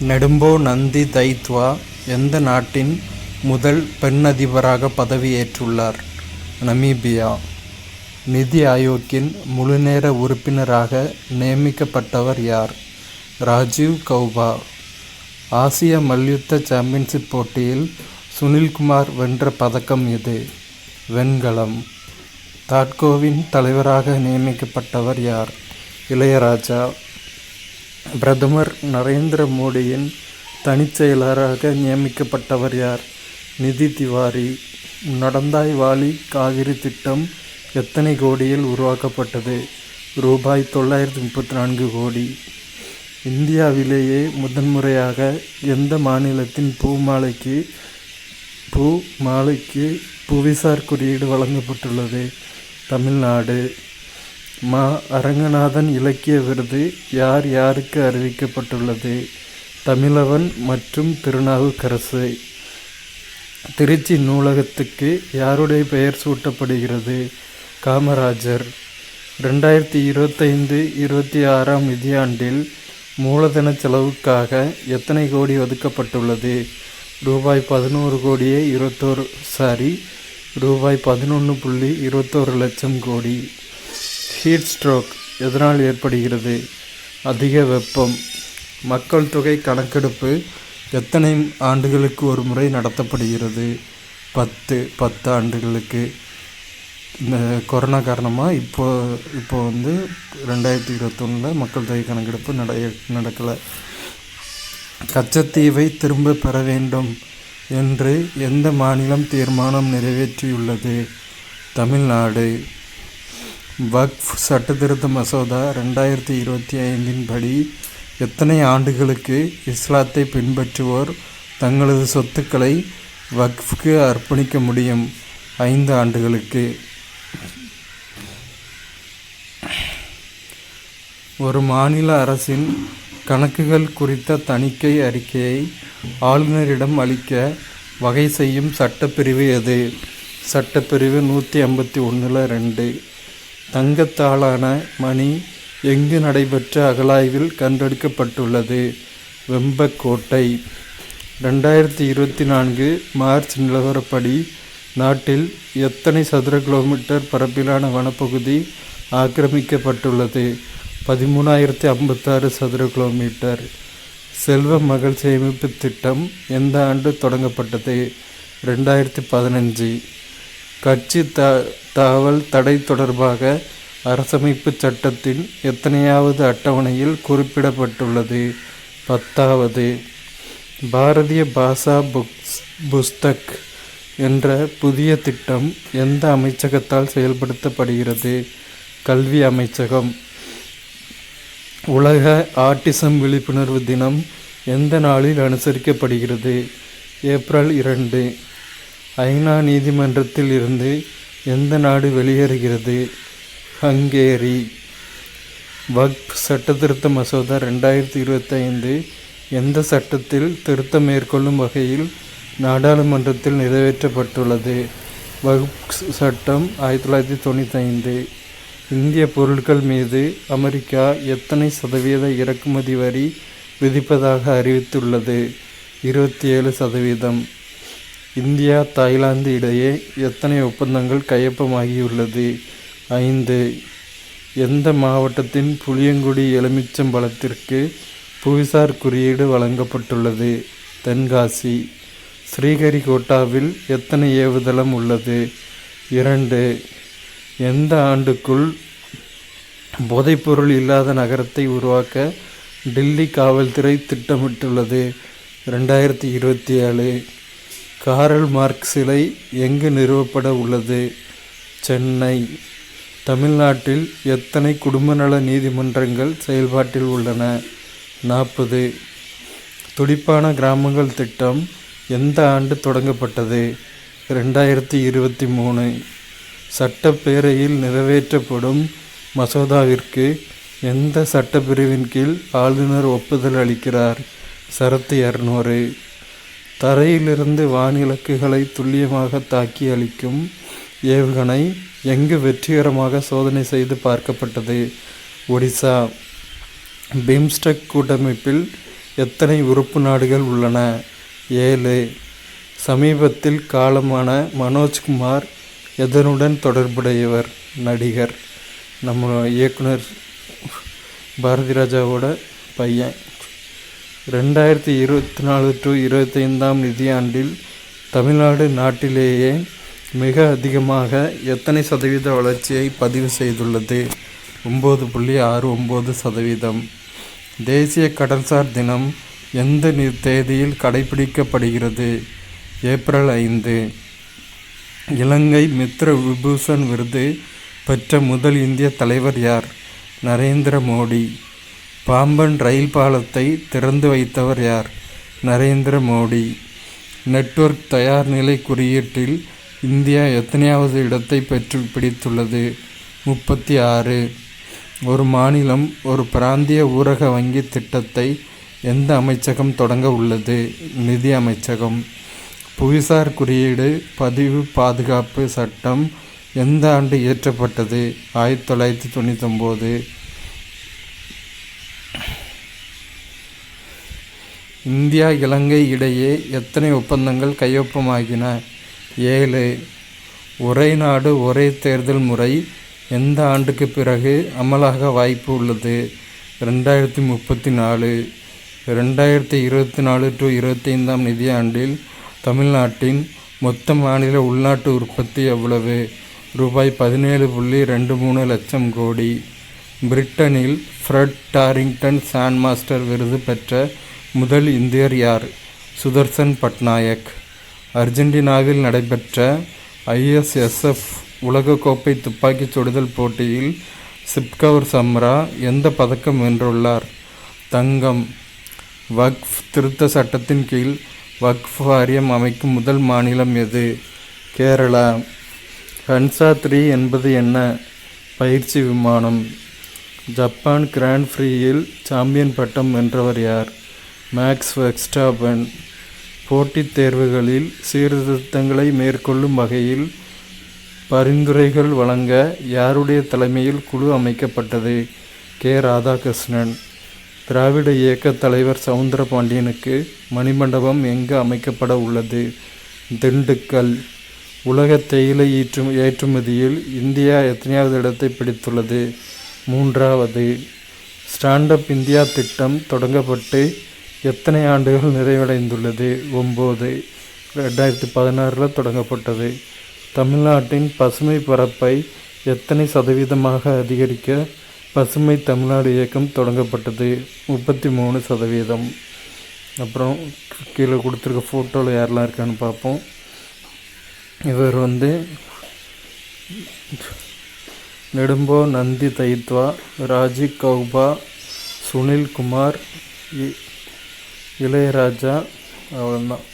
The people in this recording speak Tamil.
நெடும்போ நந்தி தைத்வா எந்த நாட்டின் முதல் பெண் அதிபராக பதவியேற்றுள்ளார்? நமீபியா. நிதி ஆயோக்கின் முழுநேர உறுப்பினராக நியமிக்கப்பட்டவர் யார்? ராஜீவ் கௌபா. ஆசிய மல்யுத்த சாம்பியன்ஷிப் போட்டியில் சுனில்குமார் வென்ற பதக்கம் எது? வெண்கலம். தாட்கோவின் தலைவராக நியமிக்கப்பட்டவர் யார்? இளையராஜா. பிரதமர் நரேந்திர மோடியின் தனிச்செயலராக நியமிக்கப்பட்டவர் யார்? நிதி திவாரி. நடந்தாய் வாலி காவிரி திட்டம் எத்தனை கோடியில் உருவாக்கப்பட்டது? ரூபாய் 934 கோடி. இந்தியாவிலேயே முதன்முறையாக எந்த மாநிலத்தின் பூ மாலைக்கு புவிசார் குறியீடு வழங்கப்பட்டுள்ளது? தமிழ்நாடு. மா. அரங்கநாதன் இலக்கிய விருது யார் யாருக்கு அறிவிக்கப்பட்டுள்ளது? தமிழவன் மற்றும் திருநாவுக்கரசு. திருச்சி நூலகத்துக்கு யாருடைய பெயர் சூட்டப்படுகிறது? காமராஜர். 2025-26 நிதியாண்டில் மூலதன செலவுக்காக எத்தனை கோடி ஒதுக்கப்பட்டுள்ளது? ரூபாய் 11.21 லட்சம் கோடி. ஹீட் ஸ்ட்ரோக் எதனால் ஏற்படுகிறது? அதிக வெப்பம். மக்கள் தொகை கணக்கெடுப்பு எத்தனை ஆண்டுகளுக்கு ஒரு முறை நடத்தப்படுகிறது? 10 ஆண்டுகளுக்கு. இந்த கொரோனா காரணமாக இப்போ 2021 மக்கள் தொகை கணக்கெடுப்பு நடக்கலை. கச்சத்தீவை திரும்ப பெற வேண்டும் என்று எந்த மாநிலம் தீர்மானம் நிறைவேற்றியுள்ளது? தமிழ்நாடு. வக்ஃப் சட்டத்திருத்த மசோதா 2025 படி எத்தனை ஆண்டுகளுக்கு இஸ்லாத்தை பின்பற்றுவோர் தங்களது சொத்துக்களை வக்ஃப்க்கு அர்ப்பணிக்க முடியும்? 5 ஆண்டுகளுக்கு. ஒரு மாநில அரசின் கணக்குகள் குறித்த தணிக்கை அறிக்கையை ஆளுநரிடம் அளிக்க வகை செய்யும் சட்டப்பிரிவு எது? சட்டப்பிரிவு 151(2). தங்கத்தாலான மணி எங்கு நடைபெற்ற அகழாய்வில் கண்டெடுக்கப்பட்டுள்ளது? வெம்பக்கோட்டை. 2024 மார்ச் நிலவரப்படி நாட்டில் எத்தனை சதுர கிலோமீட்டர் பரப்பிலான வனப்பகுதி ஆக்கிரமிக்கப்பட்டுள்ளது? 13,056 சதுர கிலோமீட்டர். செல்வ மகள் சேமிப்பு திட்டம் எந்த ஆண்டு தொடங்கப்பட்டது? 2015. கட்சி தாவல் தடை தொடர்பாக அரசமைப்பு சட்டத்தின் எத்தனையாவது அட்டவணையில் குறிப்பிடப்பட்டுள்ளது? 10வது. பாரதிய பாஷா புஸ்தக் என்ற புதிய திட்டம் எந்த அமைச்சகத்தால் செயல்படுத்தப்படுகிறது? கல்வி அமைச்சகம். உலக ஆட்டிசம் விழிப்புணர்வு தினம் எந்த நாளில் அனுசரிக்கப்படுகிறது? ஏப்ரல் 2. ஐநா நீதிமன்றத்தில் இருந்து எந்த நாடு வெளியேறுகிறது? ஹங்கேரி. வக்ஃப் சட்டத்திருத்த மசோதா 2025 எந்த சட்டத்தில் திருத்தம் மேற்கொள்ளும் வகையில் நாடாளுமன்றத்தில் நிறைவேற்றப்பட்டுள்ளது? வக்ஃப் சட்டம் 1995. இந்திய பொருட்கள் மீது அமெரிக்கா எத்தனை சதவீத இறக்குமதி வரி விதிப்பதாக அறிவித்துள்ளது? 27%. இந்தியா தாய்லாந்து இடையே எத்தனை ஒப்பந்தங்கள் கையொப்பமாகியுள்ளது? 5. எந்த மாவட்டத்தின் புளியங்குடி எலுமிச்சம்பழத்திற்கு புவிசார் குறியீடு வழங்கப்பட்டுள்ளது? தென்காசி. ஸ்ரீஹரிகோட்டாவில் எத்தனை ஏவுதளம் உள்ளது? 2. எந்த ஆண்டுக்குள் போதைப்பொருள் இல்லாத நகரத்தை உருவாக்க டில்லி காவல்துறை திட்டமிட்டுள்ளது? 2027. காரல் மார்க்ஸ் சிலை எங்கு நிறுவப்பட உள்ளது? சென்னை. தமிழ்நாட்டில் எத்தனை குடும்ப நல நீதிமன்றங்கள் செயல்பாட்டில் உள்ளன? 40. துடிப்பான கிராமங்கள் திட்டம் எந்த ஆண்டு தொடங்கப்பட்டது? 2023. சட்டப்பேரவையில் நிறைவேற்றப்படும் மசோதாவிற்கு எந்த சட்டப்பிரிவின் கீழ் ஆளுநர் ஒப்புதல் அளிக்கிறார்? சரத்து 200. தரையிலிருந்து வானிலக்குகளை துல்லியமாக தாக்கி அளிக்கும் ஏவுகணை எங்கு வெற்றிகரமாக சோதனை செய்து பார்க்கப்பட்டது? ஒடிசா. பிம்ஸ்டெக் கூட்டமைப்பில் எத்தனை உறுப்பு நாடுகள் உள்ளன? 7. சமீபத்தில் காலமான மனோஜ்குமார் எதனுடன் தொடர்புடையவர்? நடிகர். நம்ம இயக்குனர் பாரதி ராஜாவோட பையன். 2024-25 நிதியாண்டில் தமிழ்நாடு நாட்டிலேயே மிக அதிகமாக எத்தனை சதவீத வளர்ச்சியை பதிவு செய்துள்ளது? 9.69%. தேசிய கடல்சார் தினம் எந்த தேதியில் கடைபிடிக்கப்படுகிறது? ஏப்ரல் 5. இலங்கை மித்ர விபூஷன் விருது பெற்ற முதல் இந்திய தலைவர் யார்? நரேந்திர மோடி. பாம்பன் ரயில் பாலத்தை திறந்து வைத்தவர் யார்? நரேந்திர மோடி. நெட்வொர்க் தயார்நிலை குறியீட்டில் இந்தியா எத்தனையாவது இடத்தை பிடித்துள்ளது? 36. ஒரு மாநிலம் ஒரு பிராந்திய ஊரக வங்கி திட்டத்தை எந்த அமைச்சகம் தொடங்க உள்ளது? நிதி அமைச்சகம். புவிசார் குறியீடு பதிவு பாதுகாப்பு சட்டம் எந்த ஆண்டு இயற்றப்பட்டது? 1999. இந்தியா இலங்கை இடையே எத்தனை ஒப்பந்தங்கள் கையொப்பமாகின? 7. ஒரே நாடு ஒரே தேர்தல் முறை எந்த ஆண்டுக்கு பிறகு அமலாக வாய்ப்பு உள்ளது? 2034. 2024-25 நிதியாண்டில் தமிழ்நாட்டின் மொத்த மாநில உள்நாட்டு உற்பத்தி எவ்வளவு? ரூபாய் 17.23 லட்சம் கோடி. பிரிட்டனில் ஃப்ரெட் டாரிங்டன் சாண்ட் மாஸ்டர் விருது பெற்ற முதல் இந்தியர் யார்? சுதர்சன் பட்நாயக். அர்ஜென்டினாவில் நடைபெற்ற ISSF உலகக்கோப்பை துப்பாக்கிச் சுடுதல் போட்டியில் சிப்கவர் சம்ரா எந்த பதக்கம் வென்றுள்ளார்? தங்கம். வக்ஃப் திருத்த சட்டத்தின் கீழ் வக்ஃப் வாரியம் அமைக்கும் முதல் மாநிலம் எது? கேரளா. ஹன்சா 3 என்பது என்ன? பயிற்சி விமானம். ஜப்பான் கிராண்ட் ஃப்ரீயில் சாம்பியன் பட்டம் வென்றவர் யார்? Max Verstappen. போட்டித் தேர்வுகளில் சீர்திருத்தங்களை மேற்கொள்ளும் வகையில் பரிந்துரைகள் வழங்க யாருடைய தலைமையில் குழு அமைக்கப்பட்டது? கே. ராதாகிருஷ்ணன். திராவிட இயக்க தலைவர் சவுந்தரபாண்டியனுக்கு மணிமண்டபம் எங்கு அமைக்கப்பட உள்ளது? திண்டுக்கல். உலக தேயிலை ஏற்றுமதியில் இந்தியா எத்தனையாவது இடத்தை பிடித்துள்ளது? 3வது. ஸ்டாண்டப் இந்தியா திட்டம் தொடங்கப்பட்டு எத்தனை ஆண்டுகள் நிறைவடைந்துள்ளது? 9. 2016 தொடங்கப்பட்டது. தமிழ்நாட்டின் பசுமை பரப்பை எத்தனை சதவீதமாக அதிகரிக்க பசுமை தமிழ்நாடு இயக்கம் தொடங்கப்பட்டது? 33%. அப்புறம் கீழே கொடுத்துருக்க ஃபோட்டோவில் யாரெல்லாம் இருக்கான்னு பார்ப்போம். இவர் நெடும்போ நந்தி தைத்வா, ராஜீவ் கௌபா, சுனில் குமார், இளையராஜா. அவ்வளோதான்.